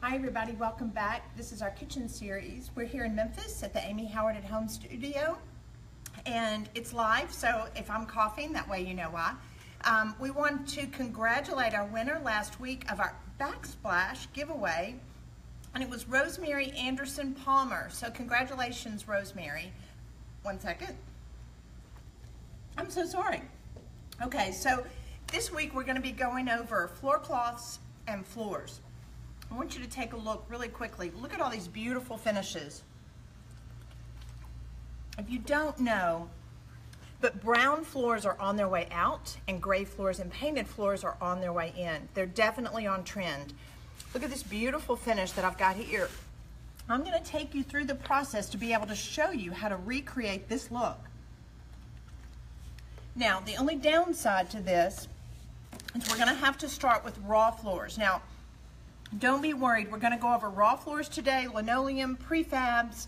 Hi everybody, welcome back. This is our kitchen series. We're here in Memphis at the Amy Howard at Home studio, and it's live, so if I'm coughing, that way you know why. We want to congratulate our winner last week of our backsplash giveaway, and it was Rosemary Anderson Palmer. So congratulations, Rosemary. One second. I'm so sorry. Okay, so this week we're going to be going over floor cloths and floors. I want you to take a look really quickly. Look at all these beautiful finishes. If you don't know, but brown floors are on their way out, and gray floors and painted floors are on their way in. They're definitely on trend. Look at this beautiful finish that I've got here. I'm going to take you through the process to be able to show you how to recreate this look. Now, the only downside to this is we're going to have to start with raw floors. Now, don't be worried, we're going to go over raw floors today, linoleum, prefabs,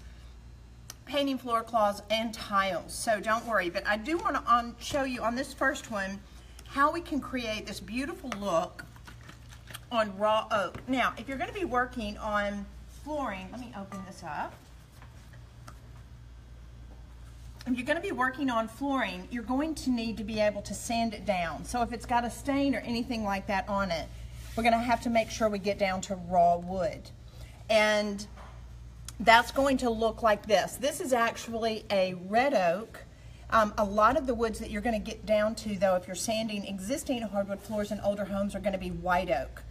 painting floor cloths, and tiles. So don't worry, but I do want to show you on this first one how we can create this beautiful look on raw oak. Now, if you're going to be working on flooring, let me open this up. If you're going to be working on flooring, you're going to need to be able to sand it down. So if it's got a stain or anything like that on it, we're going to have to make sure we get down to raw wood. And that's going to look like this. This is actually a red oak. A lot of the woods that you're going to get down to, though, if you're sanding existing hardwood floors in older homes, are going to be white oak.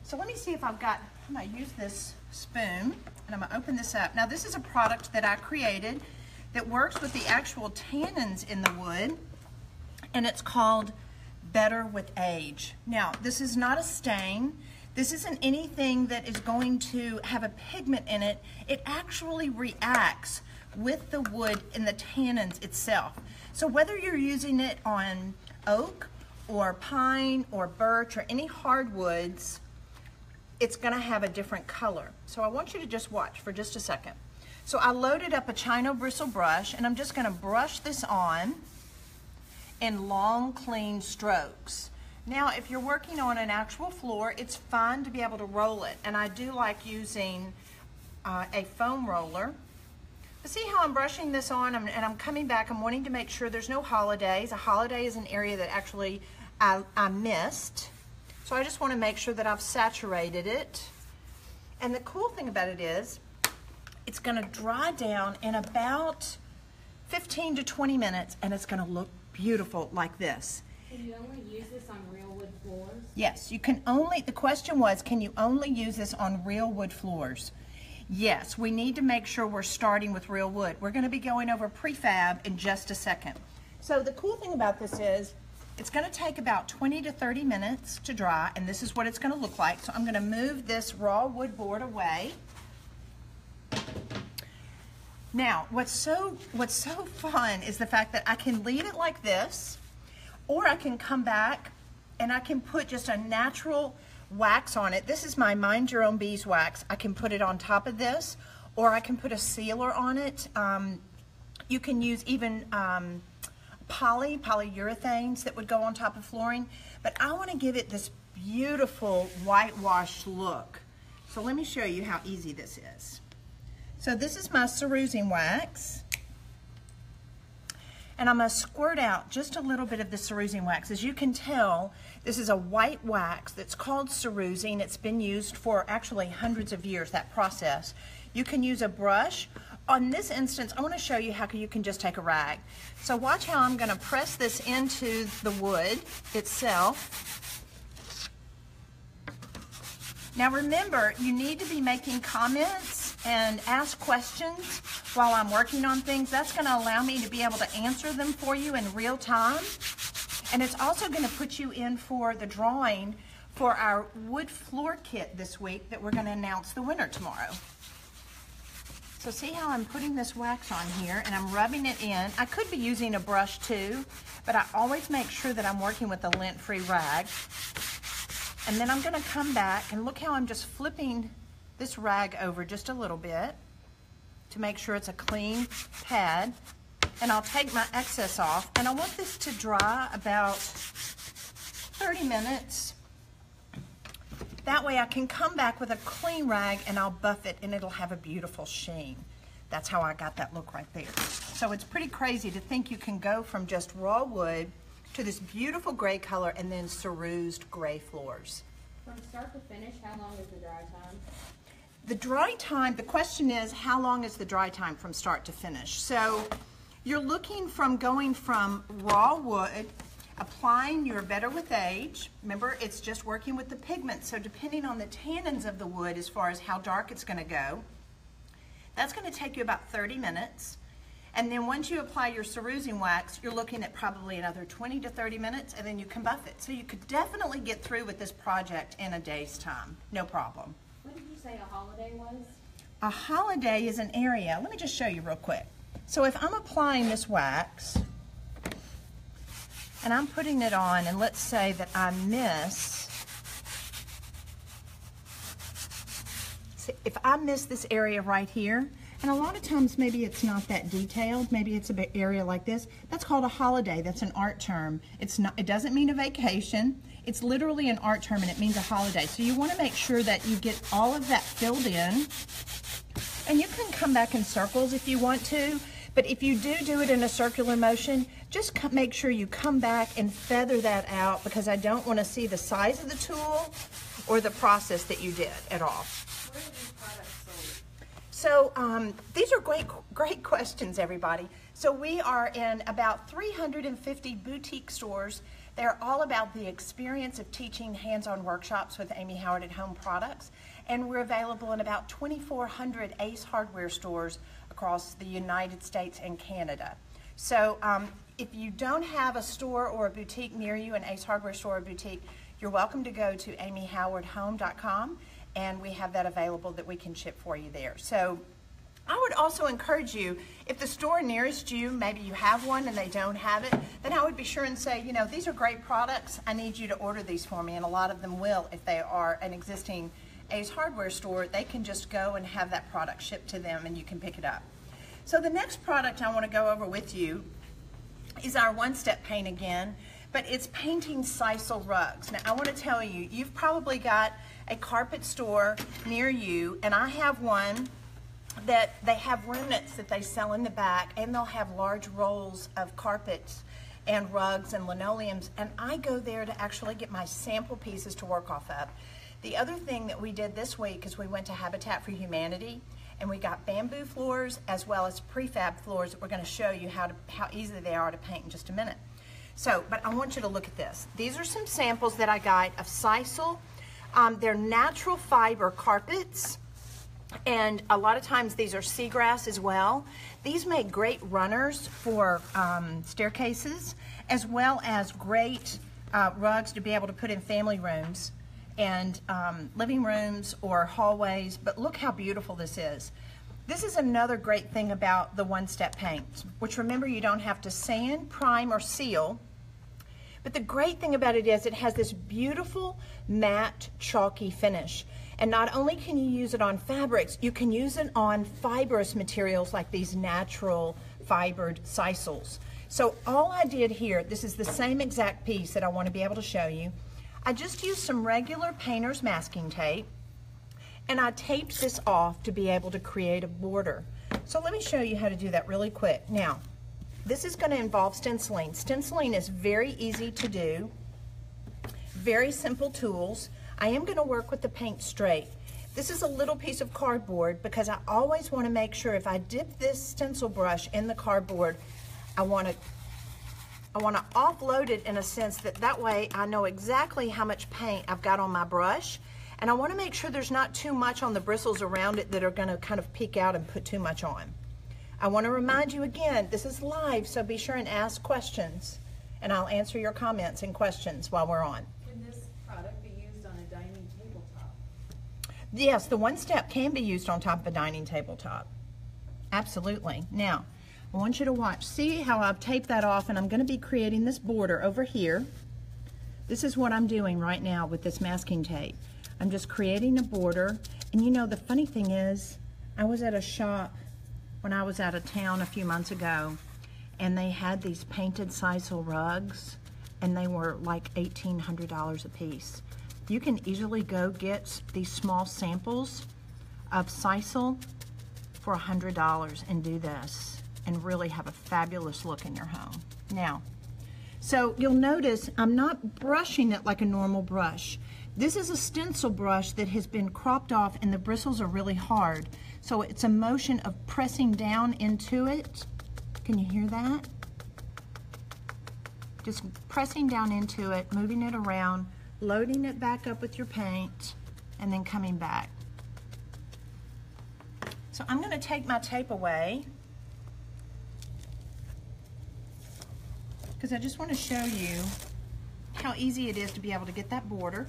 So let me see if I'm going to use this spoon, and I'm going to open this up. Now, this is a product that I created that works with the actual tannins in the wood, and it's called Better with Age. Now, this is not a stain. This isn't anything that is going to have a pigment in it. It actually reacts with the wood and the tannins itself. So whether you're using it on oak or pine or birch or any hardwoods, it's going to have a different color. So I want you to just watch for just a second. So I loaded up a Chino bristle brush, and I'm just going to brush this on in long, clean strokes. Now, if you're working on an actual floor, it's fine to be able to roll it, and I do like using a foam roller. But see how I'm brushing this on, and I'm coming back. I'm wanting to make sure there's no holidays. A holiday is an area that actually I missed, so I just want to make sure that I've saturated it. And the cool thing about it is it's going to dry down in about 15 to 20 minutes, and it's going to look beautiful like this. Can you only use this on real wood floors? Yes, you can only, the question was, can you only use this on real wood floors? Yes, we need to make sure we're starting with real wood. We're going to be going over prefab in just a second. So the cool thing about this is it's going to take about 20 to 30 minutes to dry, and this is what it's going to look like. So I'm going to move this raw wood board away. Now, what's so fun is the fact that I can leave it like this, or I can come back and I can put just a natural wax on it. This is my Mind Your Own beeswax. I can put it on top of this, or I can put a sealer on it. You can use even polyurethanes that would go on top of flooring, but I want to give it this beautiful whitewashed look. So let me show you how easy this is. So this is my cerusing wax, and I'm going to squirt out just a little bit of the cerusing wax. As you can tell, this is a white wax that's called cerusing. It's been used for actually hundreds of years, that process. You can use a brush. On this instance, I want to show you how you can just take a rag. So watch how I'm going to press this into the wood itself. Now remember, you need to be making comments and ask questions while I'm working on things. That's going to allow me to be able to answer them for you in real time. And it's also going to put you in for the drawing for our wood floor kit this week that we're going to announce the winner tomorrow. So see how I'm putting this wax on here and I'm rubbing it in. I could be using a brush too, but I always make sure that I'm working with a lint-free rag. And then I'm going to come back and look how I'm just flipping this rag over just a little bit to make sure it's a clean pad. And I'll take my excess off, and I want this to dry about 30 minutes. That way I can come back with a clean rag and I'll buff it and it'll have a beautiful sheen. That's how I got that look right there. So it's pretty crazy to think you can go from just raw wood to this beautiful gray color and then cerused gray floors. From start to finish, how long is the dry time? The dry time, the question is, how long is the dry time from start to finish? So you're looking from going from raw wood, applying your Better with Age. Remember, it's just working with the pigment, so depending on the tannins of the wood as far as how dark it's going to go, that's going to take you about 30 minutes. And then once you apply your cerusing wax, you're looking at probably another 20 to 30 minutes, and then you can buff it. So you could definitely get through with this project in a day's time, no problem. What did you say a holiday was? A holiday is an area, let me just show you real quick. So if I'm applying this wax, and I'm putting it on, and let's say that I miss, if I miss this area right here, and a lot of times maybe it's not that detailed, maybe it's an area like this, that's called a holiday, that's an art term. It's not, it doesn't mean a vacation, it's literally an art term and it means a holiday. So you want to make sure that you get all of that filled in, and you can come back in circles if you want to, but if you do it in a circular motion, just make sure you come back and feather that out, because I don't want to see the size of the tool or the process that you did at all. Where are these products sold? So these are great questions, everybody. So we are in about 350 boutique stores. They're all about the experience of teaching hands-on workshops with Amy Howard at Home products. And we're available in about 2,400 Ace Hardware stores across the United States and Canada. So if you don't have a store or a boutique near you, an Ace Hardware store or boutique, you're welcome to go to amyhowardhome.com, and we have that available that we can ship for you there. So I would also encourage you, if the store nearest you, maybe you have one and they don't have it, then I would be sure and say, you know, these are great products, I need you to order these for me, and a lot of them will. If they are an existing Ace Hardware store, they can just go and have that product shipped to them and you can pick it up. So the next product I want to go over with you is our one-step paint again, but it's painting sisal rugs. Now I want to tell you, you've probably got a carpet store near you, and I have one that they have remnants that they sell in the back, and they'll have large rolls of carpets and rugs and linoleums, and I go there to actually get my sample pieces to work off of. The other thing that we did this week is we went to Habitat for Humanity, and we got bamboo floors as well as prefab floors that we're going to show you how easy they are to paint in just a minute. So, but I want you to look at this. These are some samples that I got of sisal. They're natural fiber carpets, and a lot of times these are seagrass as well. These make great runners for staircases, as well as great rugs to be able to put in family rooms and living rooms or hallways. But look how beautiful this is. This is another great thing about the one-step paint, which, remember, you don't have to sand, prime, or seal. But the great thing about it is it has this beautiful matte chalky finish. And not only can you use it on fabrics, you can use it on fibrous materials like these natural fibered sisals. So all I did here, this is the same exact piece that I want to be able to show you. I just used some regular painter's masking tape, and I taped this off to be able to create a border. So let me show you how to do that really quick. Now, this is going to involve stenciling. Stenciling is very easy to do, very simple tools. I am going to work with the paint straight. This is a little piece of cardboard because I always want to make sure if I dip this stencil brush in the cardboard, I want to offload it in a sense that way I know exactly how much paint I've got on my brush, and I want to make sure there's not too much on the bristles around it that are going to kind of peek out and put too much on. I want to remind you again, this is live, so be sure and ask questions, and I'll answer your comments and questions while we're on. Can this product be used on a dining tabletop? Yes, the one step can be used on top of a dining tabletop. Absolutely. Now, I want you to watch. See how I've taped that off, and I'm going to be creating this border over here. This is what I'm doing right now with this masking tape. I'm just creating a border, and you know, the funny thing is, I was at a shop when I was out of town a few months ago, and they had these painted sisal rugs, and they were like $1,800 a piece. You can easily go get these small samples of Sisal for $100 and do this and really have a fabulous look in your home. Now, so you'll notice I'm not brushing it like a normal brush. This is a stencil brush that has been cropped off and the bristles are really hard. So it's a motion of pressing down into it. Can you hear that? Just pressing down into it, moving it around, loading it back up with your paint, and then coming back. So I'm going to take my tape away because I just want to show you how easy it is to be able to get that border.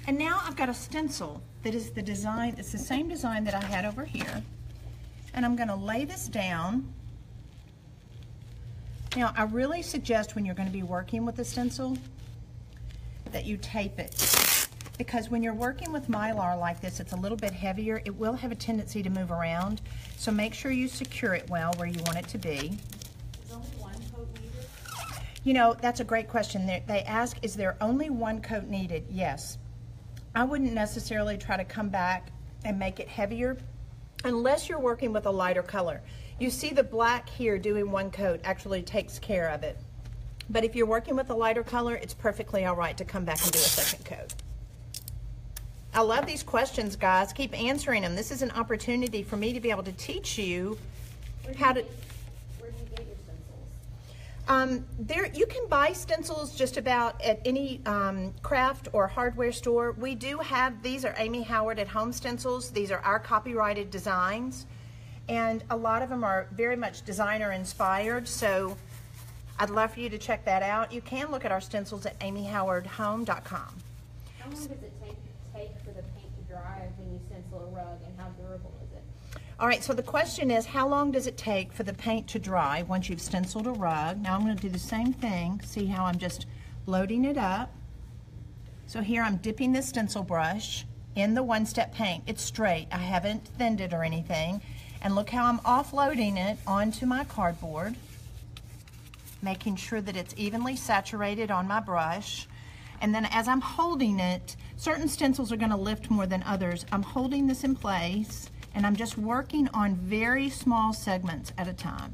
And now I've got a stencil that is the design, it's the same design that I had over here. And I'm going to lay this down. Now I really suggest when you're going to be working with a stencil that you tape it. Because when you're working with Mylar like this, it's a little bit heavier. It will have a tendency to move around. So make sure you secure it well where you want it to be. Is only one coat needed? You know, that's a great question. They ask, is there only one coat needed? Yes. I wouldn't necessarily try to come back and make it heavier unless you're working with a lighter color. You see the black here doing one coat actually takes care of it. But if you're working with a lighter color, it's perfectly all right to come back and do a second coat. I love these questions, guys. Keep answering them. This is an opportunity for me to be able to teach you how to... Where do you get your stencils? You can buy stencils just about at any craft or hardware store. We do have, these are Amy Howard at Home stencils. These are our copyrighted designs. And a lot of them are very much designer inspired. So I'd love for you to check that out. You can look at our stencils at amyhowardhome.com. How long does it take for the paint to dry when you stencil a rug, and how durable is it? All right, so the question is, how long does it take for the paint to dry once you've stenciled a rug? Now I'm going to do the same thing. See how I'm just loading it up. So here I'm dipping this stencil brush in the one-step paint. It's straight. I haven't thinned it or anything. And look how I'm offloading it onto my cardboard, making sure that it's evenly saturated on my brush. And then as I'm holding it, certain stencils are going to lift more than others. I'm holding this in place and I'm just working on very small segments at a time.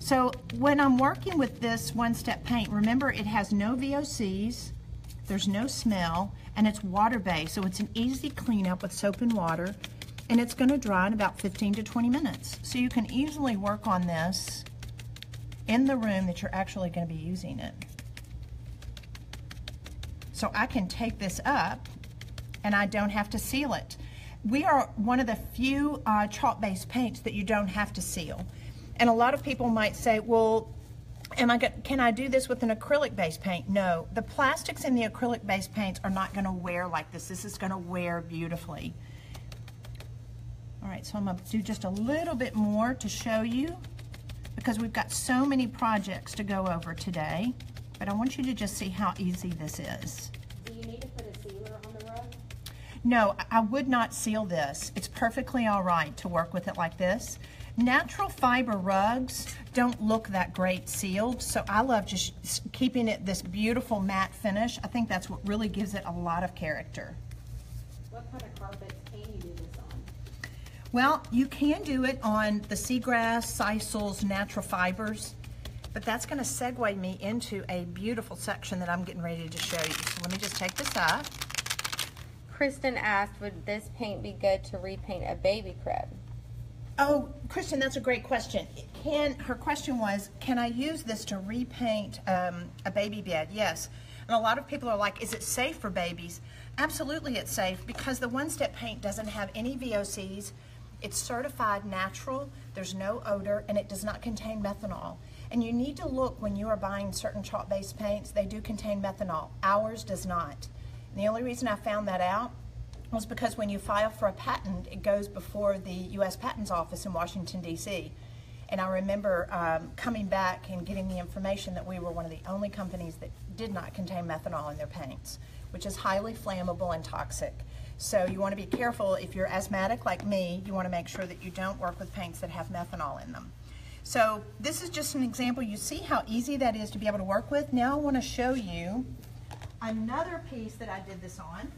So when I'm working with this one-step paint, remember it has no VOCs, there's no smell, and it's water-based, so it's an easy cleanup with soap and water, and it's going to dry in about 15 to 20 minutes. So you can easily work on this in the room that you're actually going to be using it. So I can take this up and I don't have to seal it. We are one of the few chalk-based paints that you don't have to seal. And a lot of people might say, well, can I do this with an acrylic-based paint? No, the plastics in the acrylic-based paints are not going to wear like this. This is going to wear beautifully. All right, so I'm going to do just a little bit more to show you because we've got so many projects to go over today. But I want you to just see how easy this is. Do you need to put a sealer on the rug? No, I would not seal this. It's perfectly all right to work with it like this. Natural fiber rugs don't look that great sealed, so I love just keeping it this beautiful matte finish. I think that's what really gives it a lot of character. What kind of carpets can you do this on? Well, you can do it on the seagrass, Sisal's natural fibers. But that's going to segue me into a beautiful section that I'm getting ready to show you. So let me just take this up. Kristen asked, would this paint be good to repaint a baby crib? Oh, Kristen, that's a great question. Her question was, can I use this to repaint a baby bed? Yes. And a lot of people are like, is it safe for babies? Absolutely it's safe because the one-step paint doesn't have any VOCs. It's certified natural, there's no odor, and it does not contain methanol. And you need to look when you are buying certain chalk-based paints, they do contain methanol. Ours does not. And the only reason I found that out was because when you file for a patent, it goes before the U.S. Patents Office in Washington, D.C. And I remember coming back and getting the information that we were one of the only companies that did not contain methanol in their paints, which is highly flammable and toxic. So you want to be careful. If you're asthmatic like me, you want to make sure that you don't work with paints that have methanol in them. So this is just an example. You see how easy that is to be able to work with. Now I want to show you another piece that I did this on,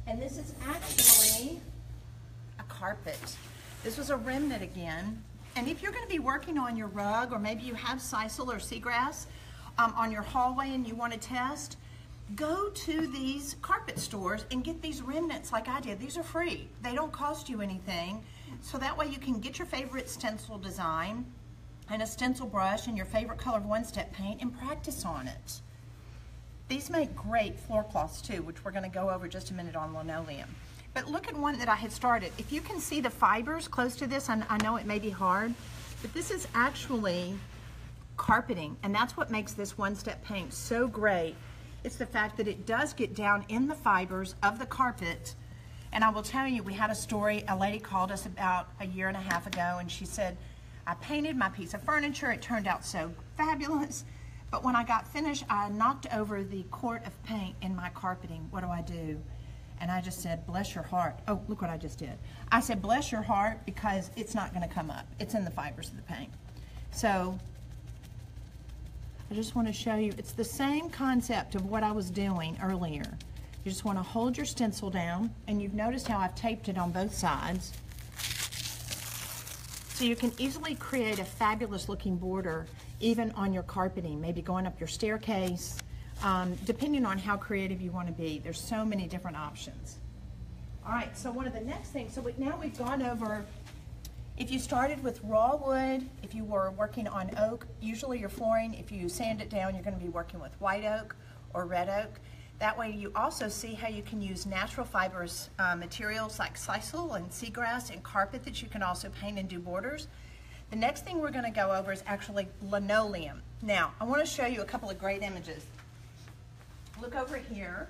and this is actually a carpet. This was a remnant again. And if you're going to be working on your rug, or maybe you have sisal or seagrass on your hallway and you want to test, go to these carpet stores and get these remnants like I did. These are free. They don't cost you anything. So that way you can get your favorite stencil design and a stencil brush and your favorite color of one-step paint and practice on it. These make great floor cloths too, which we're going to go over just a minute on linoleum. But look at one that I had started. If you can see the fibers close to this, I know it may be hard, but this is actually carpeting, and that's what makes this one-step paint so great. It's the fact that it does get down in the fibers of the carpet. And I will tell you, we had a story, a lady called us about a year and a half ago, and she said, I painted my piece of furniture, it turned out so fabulous, but when I got finished, I knocked over the quart of paint in my carpeting. What do I do? And I just said, bless your heart. Oh, look what I just did. I said, bless your heart, because it's not going to come up. It's in the fibers of the paint. So I just want to show you, it's the same concept of what I was doing earlier. You just want to hold your stencil down, and you've noticed how I've taped it on both sides. So you can easily create a fabulous looking border even on your carpeting, maybe going up your staircase, depending on how creative you want to be. There's so many different options. All right, so one of the next things, so now we've gone over, if you started with raw wood, if you were working on oak, usually your flooring, if you sand it down, you're going to be working with white oak or red oak. That way you also see how you can use natural fibrous materials like sisal and seagrass and carpet that you can also paint and do borders. The next thing we're going to go over is actually linoleum. Now, I want to show you a couple of great images. Look over here.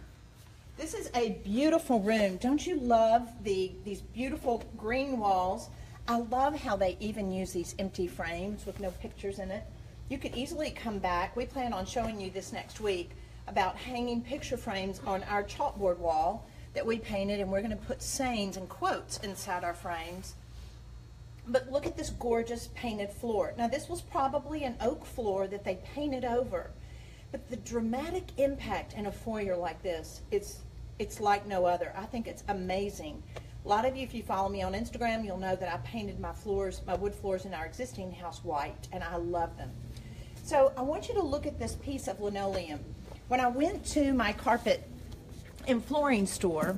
This is a beautiful room. Don't you love these beautiful green walls? I love how they even use these empty frames with no pictures in it. You could easily come back. We plan on showing you this next week about hanging picture frames on our chalkboard wall that we painted, and we're going to put sayings and quotes inside our frames. But look at this gorgeous painted floor. Now this was probably an oak floor that they painted over. But the dramatic impact in a foyer like this, it's like no other. I think it's amazing. A lot of you, if you follow me on Instagram, you'll know that I painted my floors, my wood floors in our existing house white, and I love them. So I want you to look at this piece of linoleum. When I went to my carpet and flooring store,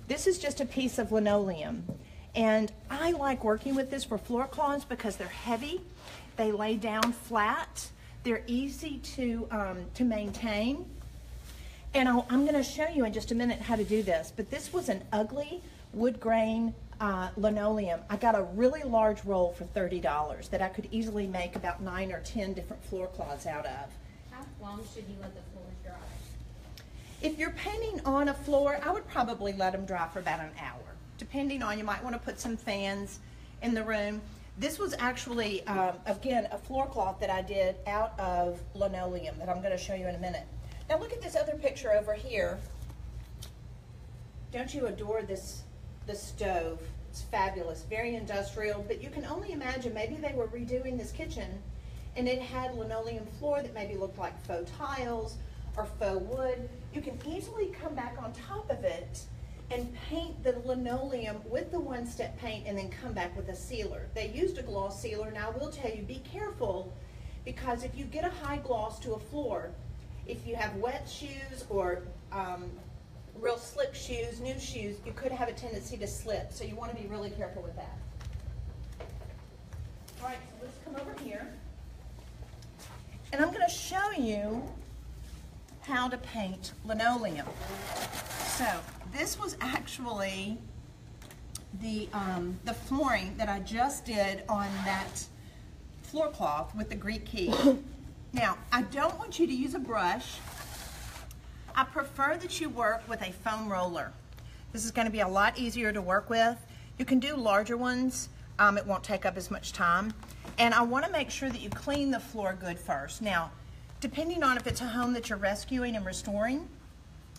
this is just a piece of linoleum. And I like working with this for floor cloths because they're heavy, they lay down flat, they're easy to maintain. And I'm going to show you in just a minute how to do this. But this was an ugly wood grain linoleum. I got a really large roll for $30 that I could easily make about 9 or 10 different floor cloths out of. How long should you let the floors dry? If you're painting on a floor, I would probably let them dry for about an hour. Depending on, you might want to put some fans in the room. This was actually, again, a floor cloth that I did out of linoleum that I'm going to show you in a minute. Now look at this other picture over here. Don't you adore this stove? It's fabulous, very industrial, but you can only imagine maybe they were redoing this kitchen and it had linoleum floor that maybe looked like faux tiles or faux wood. You can easily come back on top of it and paint the linoleum with the one-step paint and then come back with a sealer. They used a gloss sealer. Now I will tell you, be careful, because if you get a high gloss to a floor, if you have wet shoes or real slick shoes, new shoes, you could have a tendency to slip. So you want to be really careful with that. All right, so let's come over here. And I'm going to show you how to paint linoleum. So this was actually the flooring that I just did on that floor cloth with the Greek key. Now, I don't want you to use a brush. I prefer that you work with a foam roller. This is going to be a lot easier to work with. You can do larger ones. It won't take up as much time. And I want to make sure that you clean the floor good first. Now, depending on if it's a home that you're rescuing and restoring,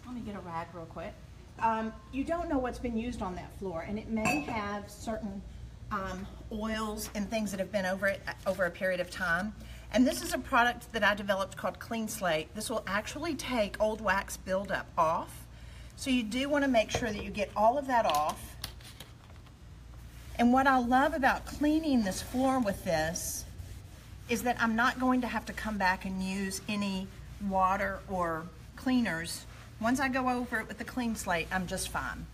let me get a rag real quick. You don't know what's been used on that floor, and it may have certain oils and things that have been over it over a period of time. And this is a product that I developed called Clean Slate. This will actually take old wax buildup off. So you do want to make sure that you get all of that off. And what I love about cleaning this floor with this is that I'm not going to have to come back and use any water or cleaners. Once I go over it with the Clean Slate, I'm just fine.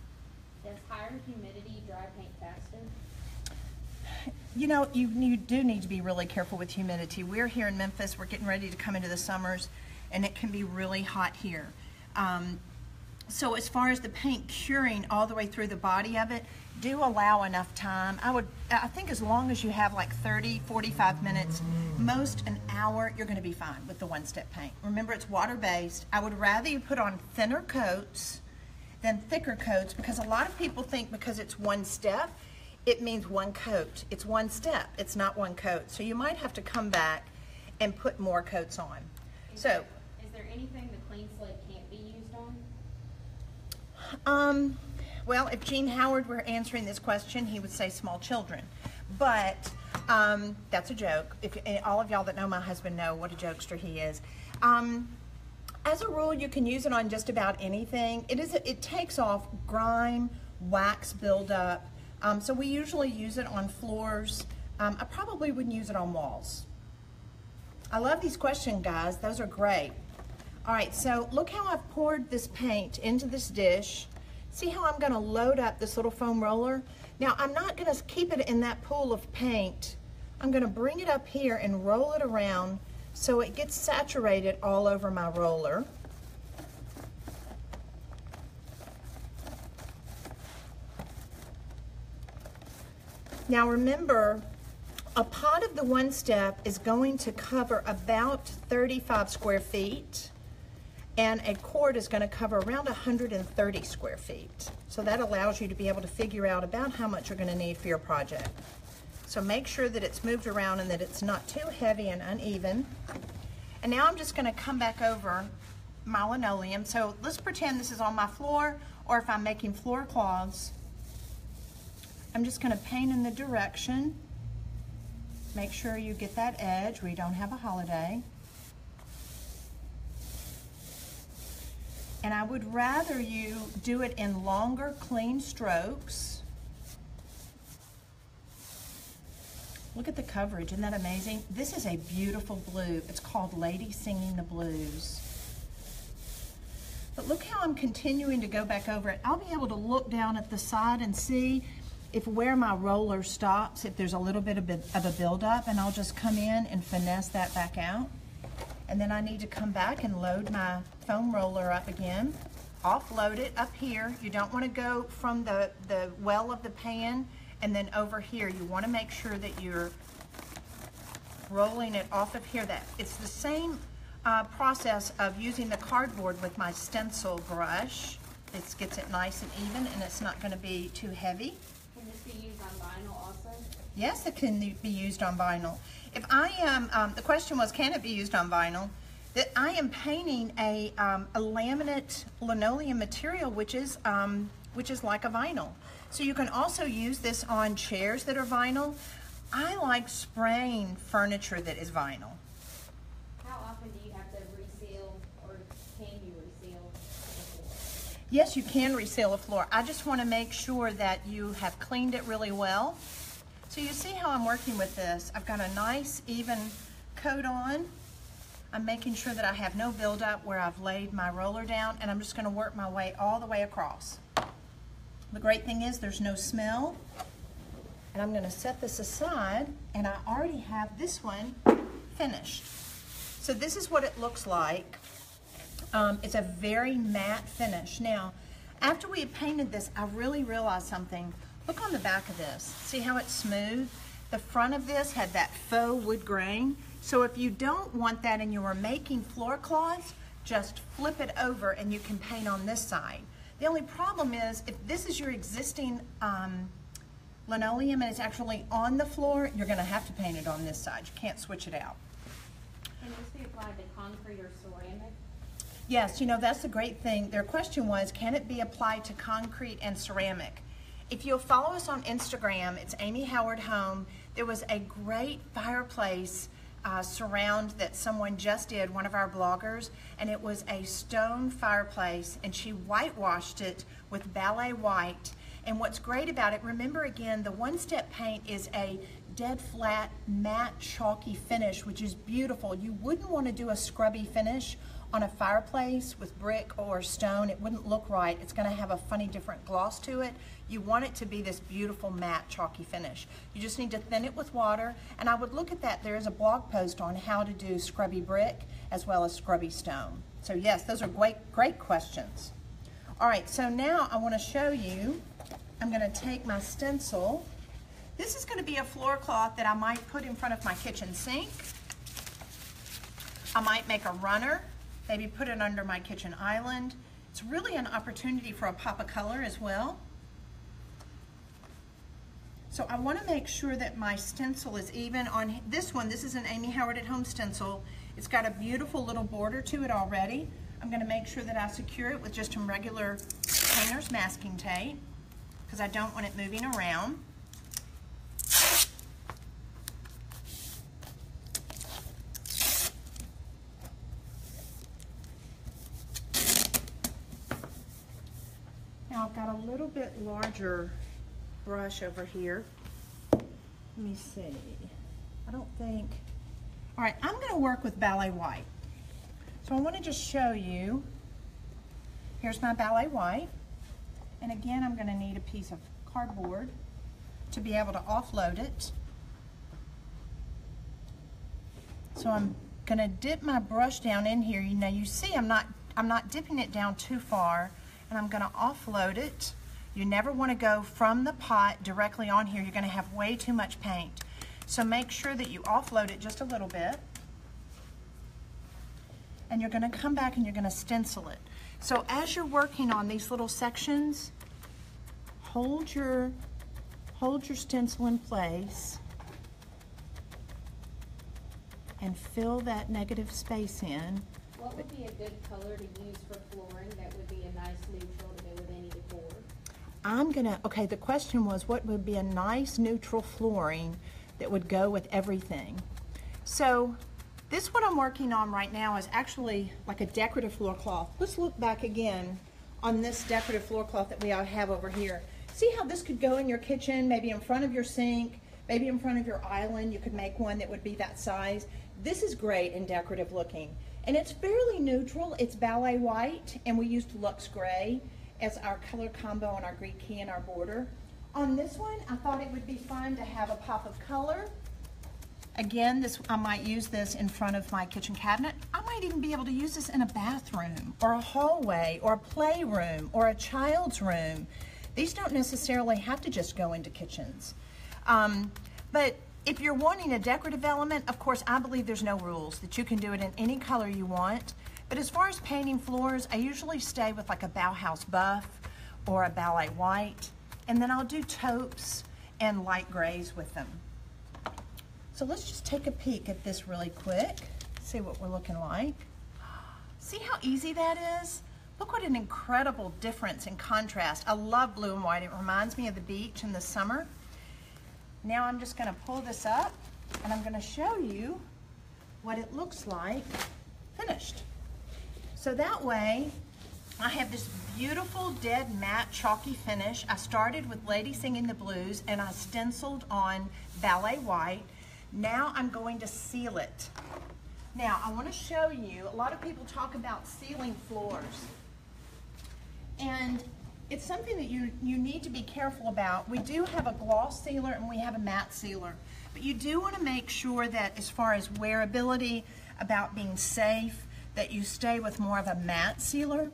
Does higher humidity dry paint faster? You know, you do need to be really careful with humidity. We're here in Memphis, we're getting ready to come into the summers, and it can be really hot here. So as far as the paint curing all the way through the body of it, do allow enough time. I think as long as you have like 30, 45 minutes, most an hour, you're gonna be fine with the one-step paint. Remember, it's water-based. I would rather you put on thinner coats than thicker coats, because a lot of people think because it's one step, it means one coat. It's one step, it's not one coat. So you might have to come back and put more coats on. Is there anything the Clean Slate can't be used on? Well, if Gene Howard were answering this question, he would say small children. But that's a joke. If all of y'all that know my husband know what a jokester he is. As a rule, you can use it on just about anything. It takes off grime, wax buildup. So we usually use it on floors. I probably wouldn't use it on walls. I love these questions, guys. Those are great. All right, so look how I've poured this paint into this dish. See how I'm gonna load up this little foam roller? Now, I'm not gonna keep it in that pool of paint. I'm gonna bring it up here and roll it around so it gets saturated all over my roller. Now remember, a pot of the one step is going to cover about 35 square feet, and a quart is going to cover around 130 square feet. So that allows you to be able to figure out about how much you're going to need for your project. So make sure that it's moved around and that it's not too heavy and uneven. And now I'm just going to come back over my linoleum. So let's pretend this is on my floor, or if I'm making floor cloths, I'm just going to paint in the direction. Make sure you get that edge. We don't have a holiday. And I would rather you do it in longer, clean strokes. Look at the coverage, isn't that amazing? This is a beautiful blue. It's called Lady Singing the Blues. But look how I'm continuing to go back over it. I'll be able to look down at the side and see if where my roller stops, if there's a little bit of a buildup, and I'll just come in and finesse that back out. And then I need to come back and load my foam roller up again, offload it up here. You don't want to go from the well of the pan and then over here. You want to make sure that you're rolling it off of here. That it's the same process of using the cardboard with my stencil brush. It gets it nice and even, and it's not going to be too heavy. Can this be used on vinyl also? Yes, it can be used on vinyl. If I am, the question was, can it be used on vinyl? That I am painting a laminate linoleum material, which is like a vinyl. So you can also use this on chairs that are vinyl. I like spraying furniture that is vinyl. How often do you have to reseal, or can you reseal the floor? Yes, you can reseal a floor. I just want to make sure that you have cleaned it really well. So you see how I'm working with this. I've got a nice even coat on. I'm making sure that I have no buildup where I've laid my roller down, and I'm just going to work my way all the way across. The great thing is there's no smell. And I'm going to set this aside, and I already have this one finished. So this is what it looks like. It's a very matte finish. Now, after we had painted this, I really realized something. Look on the back of this. See how it's smooth? The front of this had that faux wood grain. So if you don't want that and you are making floor cloths, just flip it over and you can paint on this side. The only problem is, if this is your existing linoleum and it's actually on the floor, you're going to have to paint it on this side. You can't switch it out. Can this be applied to concrete or ceramic? Yes, you know, that's the great thing. Their question was, can it be applied to concrete and ceramic? If you'll follow us on Instagram, it's Amy Howard Home. There was a great fireplace surround that someone just did, one of our bloggers, and it was a stone fireplace, and she whitewashed it with ballet white. And what's great about it, remember again, the one-step paint is a dead flat matte chalky finish, which is beautiful. You wouldn't want to do a scrubby finish on a fireplace with brick or stone. It wouldn't look right. It's going to have a funny different gloss to it. You want it to be this beautiful matte chalky finish. You just need to thin it with water, and I would look at that. There is a blog post on how to do scrubby brick as well as scrubby stone. So yes, those are great questions. All right, so now I want to show you, I'm going to take my stencil. This is going to be a floor cloth that I might put in front of my kitchen sink. I might make a runner, maybe put it under my kitchen island. It's really an opportunity for a pop of color as well. So I want to make sure that my stencil is even on this one. This is an Amy Howard at Home stencil. It's got a beautiful little border to it already. I'm going to make sure that I secure it with just some regular painter's masking tape because I don't want it moving around. Now I've got a little bit larger brush over here. Let me see. I don't think. All right, I'm going to work with ballet white. So I want to just show you. Here's my ballet white. And again, I'm going to need a piece of cardboard to be able to offload it. So I'm going to dip my brush down in here. You know, you see I'm not dipping it down too far, and I'm going to offload it. You never want to go from the pot directly on here. You're going to have way too much paint. So make sure that you offload it just a little bit. And you're going to come back and you're going to stencil it. So as you're working on these little sections, hold your stencil in place and fill that negative space in. What would be a good color to use for flooring that would be a nice neutral to go with any decor? Okay, the question was what would be a nice neutral flooring that would go with everything. So this one I'm working on right now is actually like a decorative floor cloth. Let's look back again on this decorative floor cloth that we have over here. See how this could go in your kitchen, maybe in front of your sink, maybe in front of your island. You could make one that would be that size. This is great and decorative looking. And it's fairly neutral. It's ballet white, and we used Luxe Gray as our color combo on our Greek key and our border. On this one, I thought it would be fun to have a pop of color. Again, I might use this in front of my kitchen cabinet. I might even be able to use this in a bathroom or a hallway or a playroom or a child's room. These don't necessarily have to just go into kitchens. But if you're wanting a decorative element, of course, I believe there's no rules, that you can do it in any color you want. But as far as painting floors, I usually stay with like a Bauhaus buff or a ballet white, and then I'll do taupes and light grays with them. So let's just take a peek at this really quick, see what we're looking like. See how easy that is? Look what an incredible difference in contrast. I love blue and white. It reminds me of the beach in the summer. Now I'm just going to pull this up and I'm going to show you what it looks like finished. So that way I have this beautiful dead matte chalky finish. I started with Lady Singing the Blues and I stenciled on ballet white. Now I'm going to seal it. Now I want to show you, a lot of people talk about sealing floors. And it's something that you need to be careful about. We do have a gloss sealer and we have a matte sealer. But you do want to make sure that as far as wearability, about being safe, that you stay with more of a matte sealer.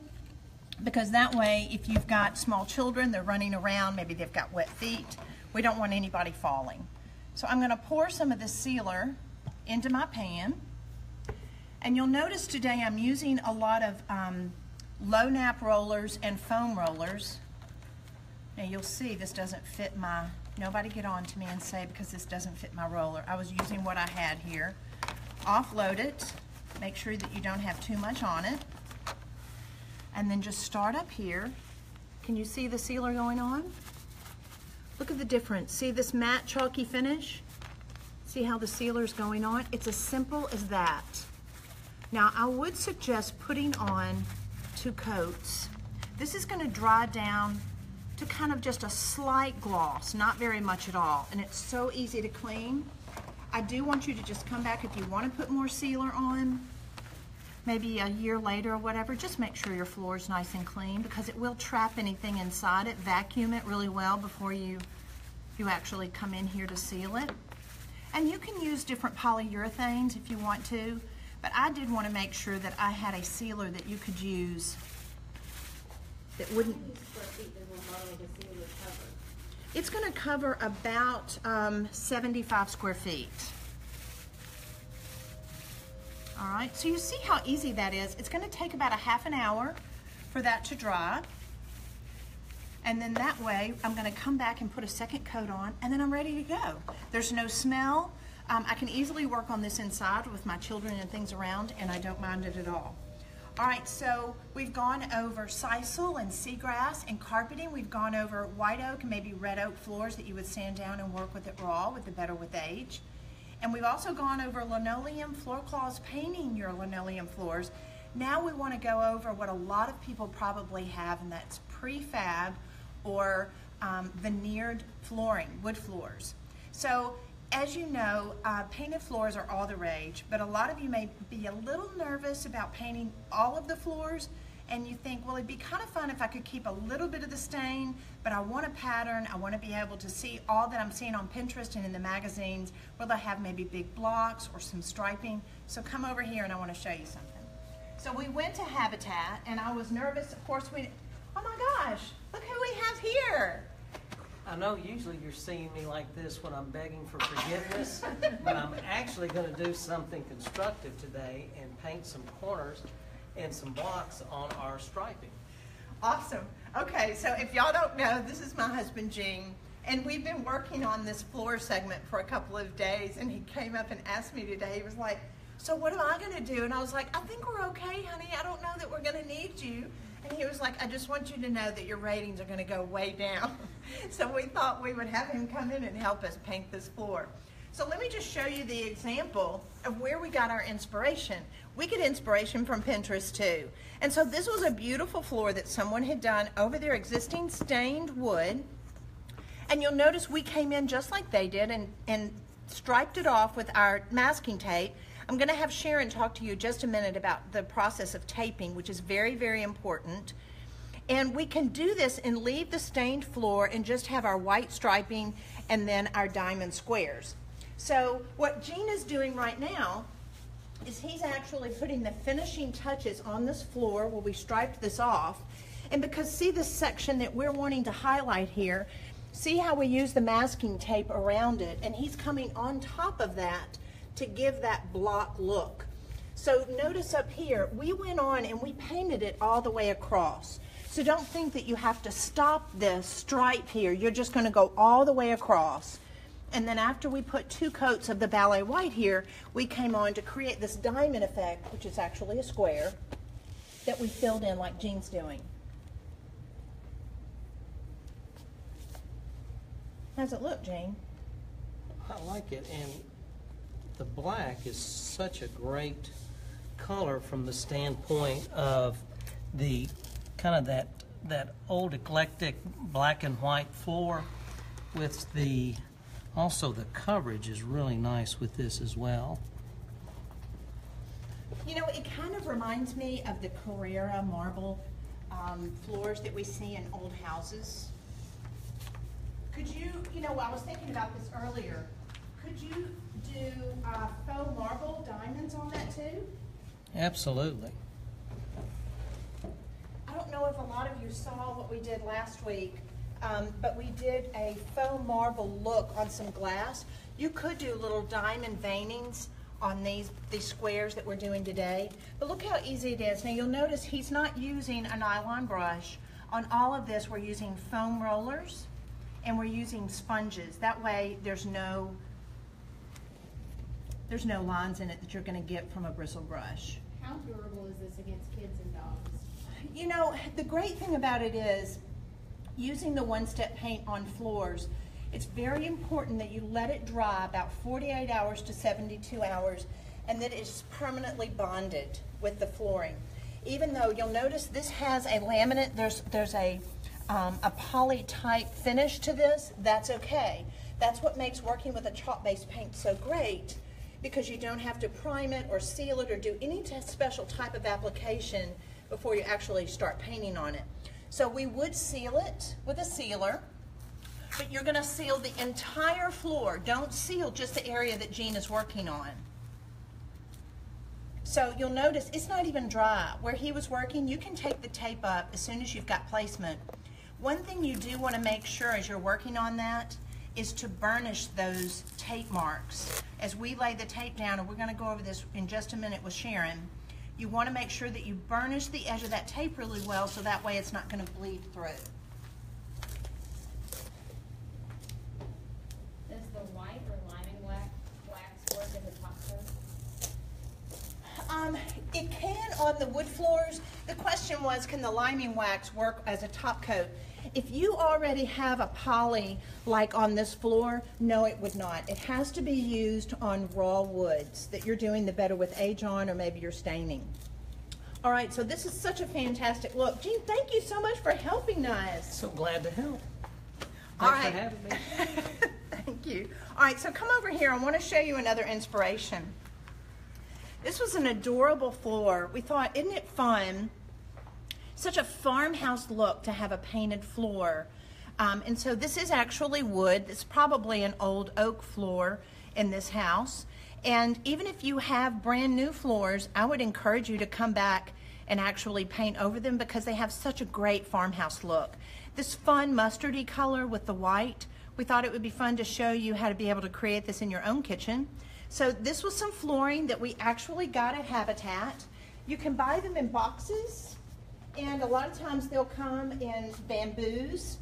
Because that way, if you've got small children, they're running around, maybe they've got wet feet, we don't want anybody falling. So I'm going to pour some of this sealer into my pan. And you'll notice today I'm using a lot of low nap rollers and foam rollers. Now you'll see this doesn't fit my, nobody get on to me and say because this doesn't fit my roller. I was using what I had here. Offload it, make sure that you don't have too much on it. And then just start up here. Can you see the sealer going on? Look at the difference. See this matte chalky finish? See how the sealer's going on? It's as simple as that. Now, I would suggest putting on 2 coats. This is going to dry down to kind of just a slight gloss, not very much at all, and it's so easy to clean. I do want you to just come back if you want to put more sealer on, maybe a year later or whatever. Just make sure your floor is nice and clean, because it will trap anything inside it. Vacuum it really well before you actually come in here to seal it. And you can use different polyurethanes if you want to, but I did want to make sure that I had a sealer that you could use that wouldn't. How many square feet does a model of a sealer cover? It's going to cover about 75 square feet. All right, so you see how easy that is. It's going to take about a half an hour for that to dry. And then that way, I'm going to come back and put a second coat on, and then I'm ready to go. There's no smell. I can easily work on this inside with my children and things around, and I don't mind it at all. All right, so we've gone over sisal and seagrass and carpeting. We've gone over white oak and maybe red oak floors that you would sand down and work with it raw, with the better with age. And we've also gone over linoleum, floor cloths, painting your linoleum floors. Now we want to go over what a lot of people probably have, and that's prefab or veneered flooring, wood floors. So as you know, painted floors are all the rage, but a lot of you may be a little nervous about painting all of the floors, and you think, well, it'd be kind of fun if I could keep a little bit of the stain, but I want a pattern. I want to be able to see all that I'm seeing on Pinterest and in the magazines, where they'll have maybe big blocks or some striping. So come over here and I want to show you something. So we went to Habitat, and I was nervous. Of course, oh my gosh, look who we have here. I know usually you're seeing me like this when I'm begging for forgiveness, but I'm actually going to do something constructive today and paint some corners and some blocks on our striping. Awesome. Okay, so if y'all don't know, this is my husband, Gene, and we've been working on this floor segment for a couple of days, and he came up and asked me today, he was like, so what am I going to do? And I was like, I think we're okay, honey. I don't know that we're going to need you. And he was like, I just want you to know that your ratings are going to go way down. So we thought we would have him come in and help us paint this floor. So let me just show you the example of where we got our inspiration. We get inspiration from Pinterest too. And so this was a beautiful floor that someone had done over their existing stained wood. And you'll notice we came in just like they did and striped it off with our masking tape. I'm going to have Sharon talk to you just a minute about the process of taping, which is very, very important. And we can do this and leave the stained floor and just have our white striping and then our diamond squares. So what Gene is doing right now is he's actually putting the finishing touches on this floor where we striped this off. And because see this section that we're wanting to highlight here, see how we use the masking tape around it, and he's coming on top of that to give that block look. So notice up here, we went on and we painted it all the way across. So don't think that you have to stop this stripe here. You're just going to go all the way across. And then after we put 2 coats of the ballet white here, we came on to create this diamond effect, which is actually a square, that we filled in like Gene's doing. How's it look, Gene? I like it, and the black is such a great color from the standpoint of the kind of that old eclectic black and white floor with the also the coverage is really nice with this as well. You know, it kind of reminds me of the Carrara marble floors that we see in old houses. Could you know, I was thinking about this earlier, could you do faux marble diamonds on that too? Absolutely. I don't know if a lot of you saw what we did last week, but we did a faux marble look on some glass. You could do little diamond veinings on these squares that we're doing today, but look how easy it is. Now you'll notice he's not using a nylon brush. On all of this we're using foam rollers and we're using sponges. That way there's no lines in it that you're going to get from a bristle brush. How durable is this against kids and dogs? You know, the great thing about it is using the one-step paint on floors, It's very important that you let it dry about 48 hours to 72 hours and that it's permanently bonded with the flooring. Even though you'll notice this has a laminate, there's a poly type finish to this, that's okay. That's what makes working with a chalk-based paint so great, because you don't have to prime it or seal it or do any special type of application before you actually start painting on it. So we would seal it with a sealer, but you're gonna seal the entire floor. Don't seal just the area that Gene is working on. So you'll notice it's not even dry. Where he was working, you can take the tape up as soon as you've got placement. One thing you do want to make sure as you're working on that is to burnish those tape marks. As we lay the tape down, and we're going to go over this in just a minute with Sharon, you want to make sure that you burnish the edge of that tape really well so that way it's not going to bleed through. Does the white or liming wax work as a top coat? It can on the wood floors. The question was, can the liming wax work as a top coat? If you already have a poly like on this floor, no, it would not. It has to be used on raw woods that you're doing the better with age on, or maybe you're staining. All right, so this is such a fantastic look. Gene, thank you so much for helping us. So glad to help. All Thanks right. for having me. Thank you. All right, so come over here. I want to show you another inspiration. This was an adorable floor. We thought, isn't it fun? Such a farmhouse look to have a painted floor. And so this is actually wood. It's probably an old oak floor in this house. And even if you have brand new floors, I would encourage you to come back and actually paint over them because they have such a great farmhouse look. This fun mustardy color with the white, we thought it would be fun to show you how to be able to create this in your own kitchen. So this was some flooring that we actually got at Habitat. You can buy them in boxes, and a lot of times they'll come in bamboos.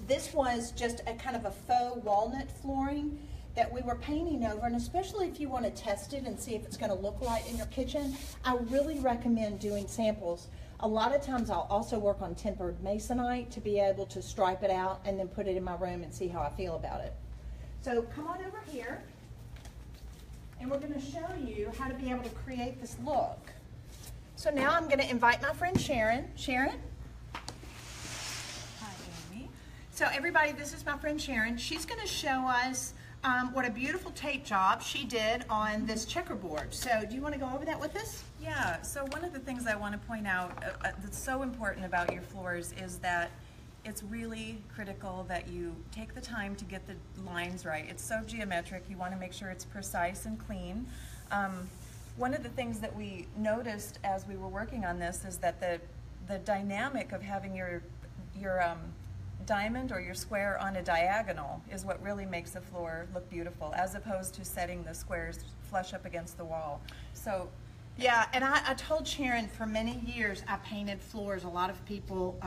This was just a kind of a faux walnut flooring that we were painting over, and especially if you want to test it and see if it's going to look right in your kitchen, I really recommend doing samples. A lot of times I'll also work on tempered masonite to be able to stripe it out and then put it in my room and see how I feel about it. So come on over here, and we're going to show you how to be able to create this look. So now I'm going to invite my friend Sharon. Sharon? Hi, Amy. So everybody, this is my friend Sharon. She's going to show us what a beautiful tape job she did on this checkerboard. So do you want to go over that with us? Yeah, so one of the things I want to point out that's so important about your floors is that it's really critical that you take the time to get the lines right. It's so geometric, you want to make sure it's precise and clean. One of the things that we noticed as we were working on this is that the dynamic of having your diamond or your square on a diagonal is what really makes the floor look beautiful, as opposed to setting the squares flush up against the wall. So yeah, and I told Sharon for many years I painted floors. A lot of people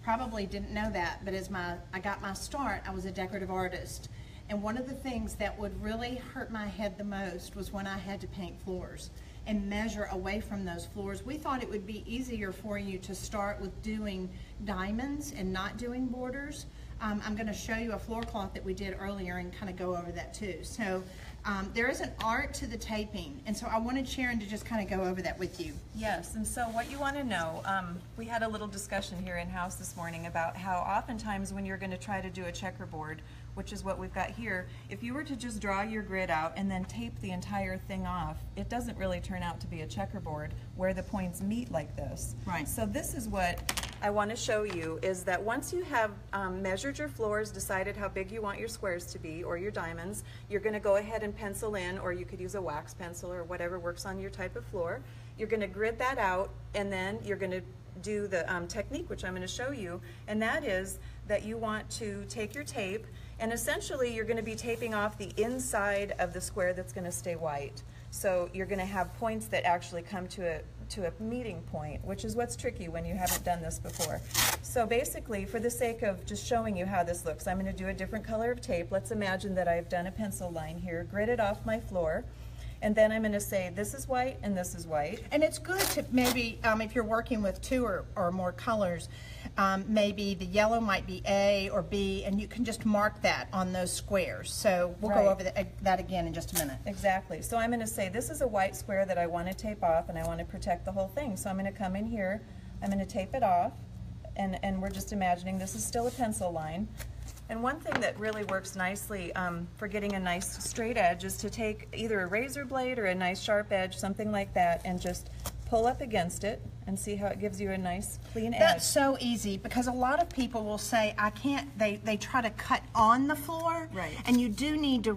probably didn't know that, but as I got my start, I was a decorative artist. And one of the things that would really hurt my head the most was when I had to paint floors and measure away from those floors. We thought it would be easier for you to start with doing diamonds and not doing borders. I'm going to show you a floor cloth that we did earlier and kind of go over that too. So there is an art to the taping, and so I wanted Sharon to just kind of go over that with you. yes, and so what you want to know, we had a little discussion here in-house this morning about how oftentimes when you're going to try to do a checkerboard, which is what we've got here, if you were to just draw your grid out and then tape the entire thing off, it doesn't really turn out to be a checkerboard where the points meet like this. Right. So this is what I want to show you, is that once you have measured your floors, decided how big you want your squares to be, or your diamonds, you're going to go ahead and pencil in, or you could use a wax pencil or whatever works on your type of floor. You're going to grid that out, and then you're going to do the technique, which I'm going to show you, and that is that you want to take your tape, and essentially you're going to be taping off the inside of the square that's going to stay white. So you're going to have points that actually come to a meeting point, which is what's tricky when you haven't done this before. So basically, for the sake of just showing you how this looks, I'm going to do a different color of tape. Let's imagine that I've done a pencil line here, gridded off my floor, And then I'm gonna say, this is white and this is white. And it's good to maybe, if you're working with two or more colors, maybe the yellow might be A or B, and you can just mark that on those squares. So we'll go over that again in just a minute. Exactly. So I'm gonna say, this is a white square that I wanna tape off and I wanna protect the whole thing. So I'm gonna come in here, I'm gonna tape it off, and we're just imagining this is still a pencil line. And one thing that really works nicely for getting a nice straight edge is to take either a razor blade or a nice sharp edge, something like that, and just pull up against it and see how it gives you a nice clean edge. That's so easy, because a lot of people will say, I can't, they try to cut on the floor. Right. And you do need to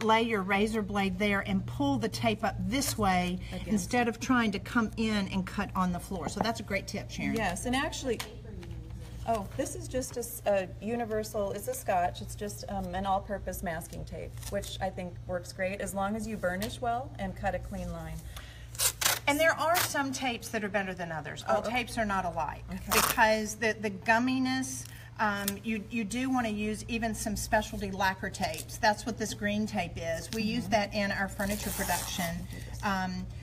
lay your razor blade there and pull the tape up this way instead of trying to come in and cut on the floor. So that's a great tip, Sharon. Yes, and actually, oh, this is just a universal, it's a Scotch, it's just an all-purpose masking tape, which I think works great as long as you burnish well and cut a clean line. And there are some tapes that are better than others. All tapes are not alike, because the gumminess, you do want to use even some specialty lacquer tapes. That's what this green tape is. We use that in our furniture production.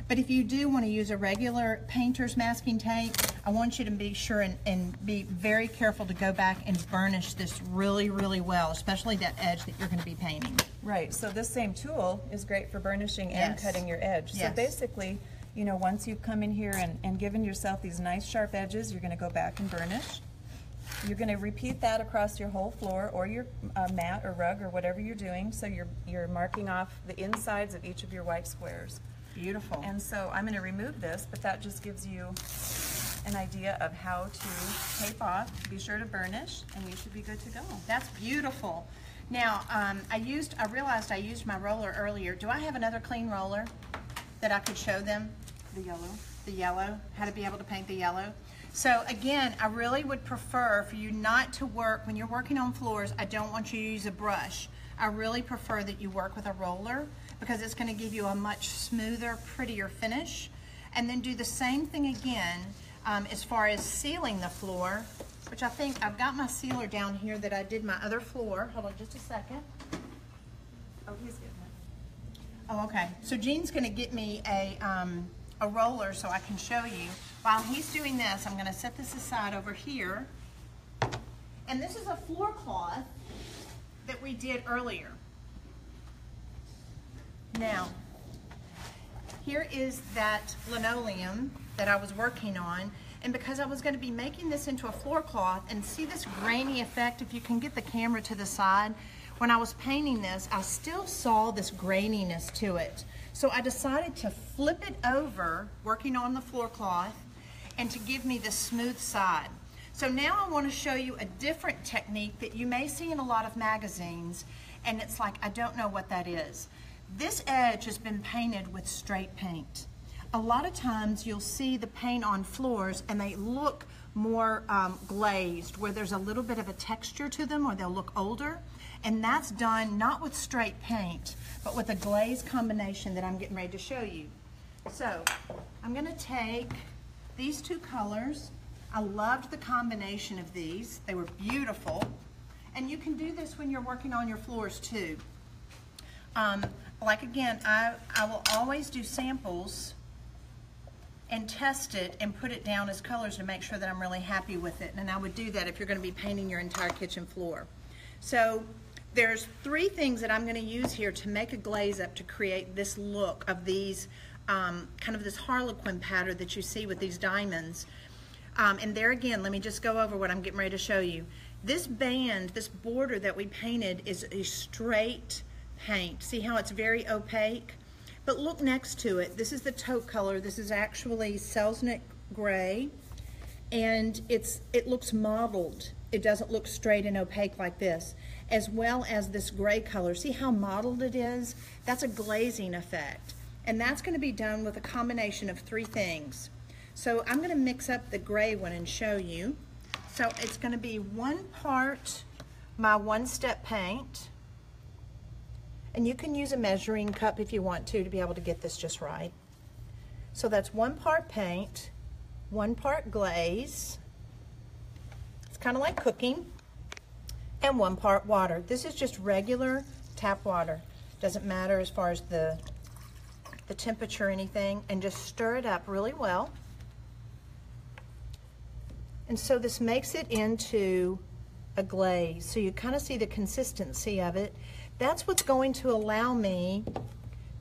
But if you do want to use a regular painter's masking tape, I want you to be sure and be very careful to go back and burnish this really, really well, especially that edge that you're going to be painting. Right, so this same tool is great for burnishing and cutting your edge. So basically, you know, once you've come in here and given yourself these nice sharp edges, you're going to go back and burnish. You're going to repeat that across your whole floor or your mat or rug or whatever you're doing. So you're marking off the insides of each of your white squares. Beautiful. And so I'm going to remove this, but that just gives you an idea of how to tape off. Be sure to burnish, and you should be good to go. That's beautiful. Now, I realized I used my roller earlier. Do I have another clean roller that I could show them? The yellow. The yellow, how to be able to paint the yellow. So again, I really would prefer for you not to work, when you're working on floors, I don't want you to use a brush. I really prefer that you work with a roller, because it's going to give you a much smoother, prettier finish. And then do the same thing again as far as sealing the floor, which I think I've got my sealer down here that I did my other floor. Hold on just a second. Oh, he's getting it. Oh, okay. So Gene's going to get me a roller so I can show you. While he's doing this, I'm going to set this aside over here. And this is a floor cloth that we did earlier. Now, here is that linoleum that I was working on, and because I was going to be making this into a floor cloth, and see this grainy effect, if you can get the camera to the side, when I was painting this, I still saw this graininess to it. So I decided to flip it over, working on the floor cloth, and to give me the smooth side. So now I want to show you a different technique that you may see in a lot of magazines, and it's like, I don't know what that is. This edge has been painted with straight paint. A lot of times you'll see the paint on floors and they look more glazed, where there's a little bit of a texture to them, or they'll look older. And that's done not with straight paint, but with a glaze combination that I'm getting ready to show you. So I'm going to take these two colors. I loved the combination of these. They were beautiful. And you can do this when you're working on your floors too. Like again, I will always do samples and test it and put it down as colors to make sure that I'm really happy with it. And I would do that if you're going to be painting your entire kitchen floor. So there's three things that I'm going to use here to make a glaze up to create this look of these, kind of this harlequin pattern that you see with these diamonds. And there again, let me just go over what I'm getting ready to show you. This band, this border that we painted is a straight paint. See how it's very opaque? But look next to it. This is the taupe color. This is actually Selznick gray, and it looks mottled. It doesn't look straight and opaque like this. As well as this gray color. See how mottled it is? That's a glazing effect. And that's going to be done with a combination of three things. So I'm going to mix up the gray one and show you. So it's going to be 1 part my one-step paint. And you can use a measuring cup if you want to be able to get this just right. So that's 1 part paint, 1 part glaze. It's kind of like cooking. And 1 part water. This is just regular tap water. Doesn't matter as far as the the temperature or anything, and just stir it up really well. And so this makes it into a glaze. So you kind of see the consistency of it. That's what's going to allow me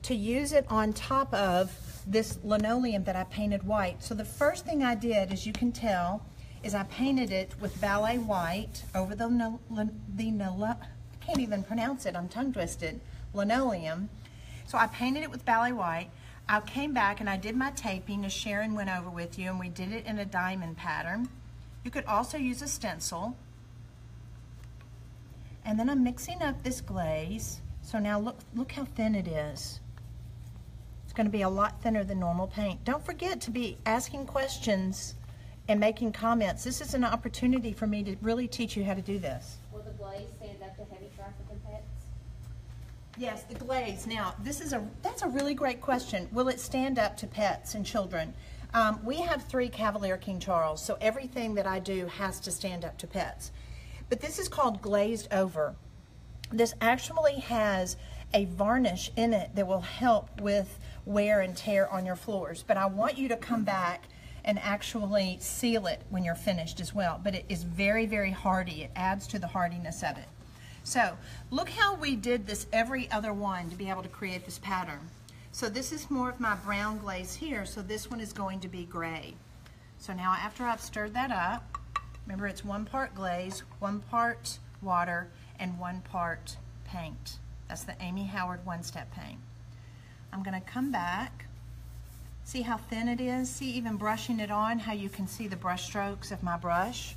to use it on top of this linoleum that I painted white. So the first thing I did, as you can tell, is I painted it with ballet white over the I can't even pronounce it, I'm tongue twisted, linoleum. So I painted it with ballet white. I came back and I did my taping, as Sharon went over with you, and we did it in a diamond pattern. You could also use a stencil. And then I'm mixing up this glaze. So now look how thin it is. It's going to be a lot thinner than normal paint. Don't forget to be asking questions and making comments. This is an opportunity for me to really teach you how to do this. Will the glaze stand up to heavy traffic and pets? Yes, the glaze. Now, that's a really great question. Will it stand up to pets and children? We have 3 Cavalier King Charles, so everything that I do has to stand up to pets. But this is called glazed over. This actually has a varnish in it that will help with wear and tear on your floors. But I want you to come back and actually seal it when you're finished as well. But it is very, very hardy. It adds to the hardiness of it. So look how we did this every other one to be able to create this pattern. So this is more of my brown glaze here, so this one is going to be gray. So now after I've stirred that up, remember it's 1 part glaze, 1 part water, and 1 part paint. That's the Amy Howard one-step paint. I'm going to come back. See how thin it is? See, even brushing it on, how you can see the brush strokes of my brush.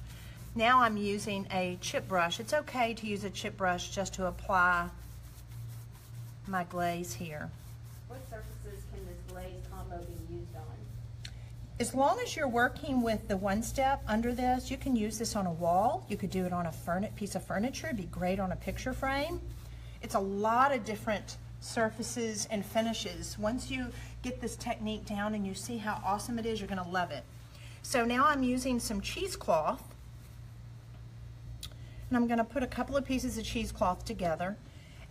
Now I'm using a chip brush. It's okay to use a chip brush just to apply my glaze here. What surfaces can this glaze combo be used on? As long as you're working with the one-step under this, you can use this on a wall. You could do it on a piece of furniture. It'd be great on a picture frame. It's a lot of different surfaces and finishes. Once you get this technique down and you see how awesome it is, you're going to love it. So now I'm using some cheesecloth, and I'm going to put a couple of pieces of cheesecloth together,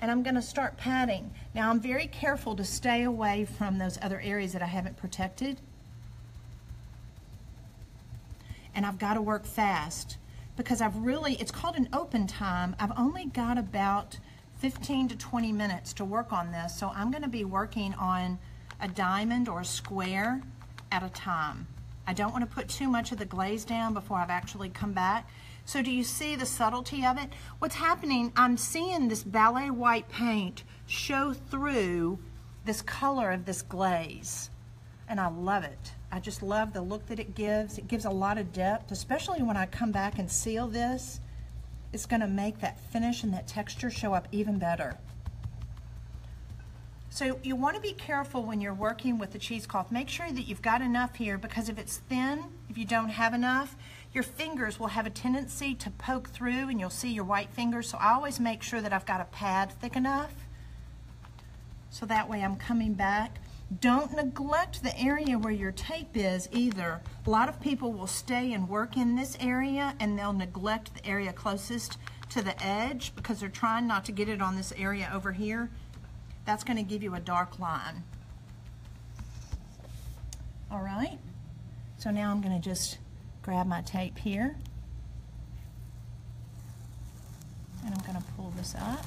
and I'm going to start patting. Now I'm very careful to stay away from those other areas that I haven't protected, and I've got to work fast because it's called an open time. I've only got about 15 to 20 minutes to work on this, so I'm going to be working on a diamond or a square at a time. I don't want to put too much of the glaze down before I've actually come back. So do you see the subtlety of it? What's happening, I'm seeing this ballet white paint show through this color of this glaze, and I love it. I just love the look that it gives. It gives a lot of depth, especially when I come back and seal this. It's going to make that finish and that texture show up even better. So you want to be careful when you're working with the cheesecloth. Make sure that you've got enough here, because if it's thin, if you don't have enough, your fingers will have a tendency to poke through and you'll see your white fingers. So I always make sure that I've got a pad thick enough, so that way I'm coming back. Don't neglect the area where your tape is either. A lot of people will stay and work in this area and they'll neglect the area closest to the edge because they're trying not to get it on this area over here. That's going to give you a dark line. All right, so now I'm going to just grab my tape here and I'm going to pull this up.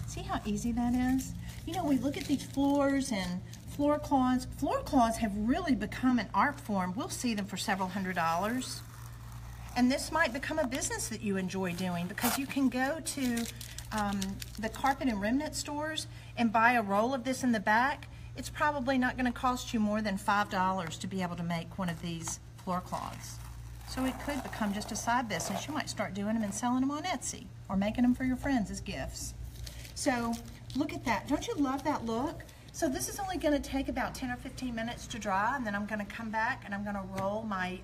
See how easy that is? You know, we look at these floors and floor cloths. Floor cloths have really become an art form. We'll see them for several $100s. And this might become a business that you enjoy doing, because you can go to the carpet and remnant stores and buy a roll of this in the back. It's probably not going to cost you more than $5 to be able to make one of these floor cloths. So it could become just a side business. You might start doing them and selling them on Etsy, or making them for your friends as gifts. So look at that. Don't you love that look? So this is only going to take about 10 or 15 minutes to dry, and then I'm going to come back and I'm going to roll my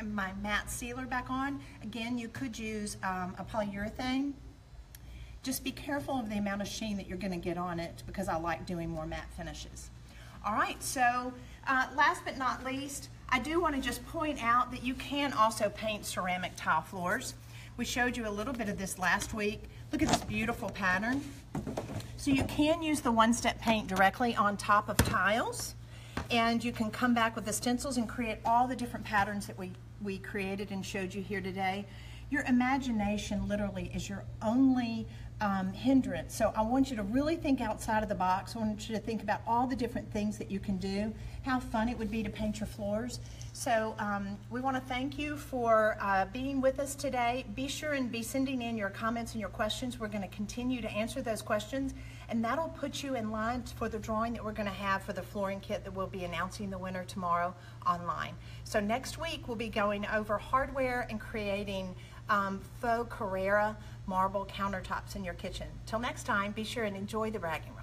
my matte sealer back on. Again, you could use a polyurethane. Just be careful of the amount of sheen that you're going to get on it, because I like doing more matte finishes. All right, so last but not least, I do want to just point out that you can also paint ceramic tile floors. We showed you a little bit of this last week, Look at this beautiful pattern. So you can use the one-step paint directly on top of tiles, and you can come back with the stencils and create all the different patterns that we created and showed you here today. Your imagination literally is your only hindrance. So I want you to really think outside of the box. I want you to think about all the different things that you can do, how fun it would be to paint your floors. So we want to thank you for being with us today. Be sure and be sending in your comments and your questions. We're going to continue to answer those questions, and that'll put you in line for the drawing that we're going to have for the flooring kit that we'll be announcing the winner tomorrow online. So next week we'll be going over hardware and creating faux Carrara marble countertops in your kitchen. Till next time, be sure and enjoy the bragging rights.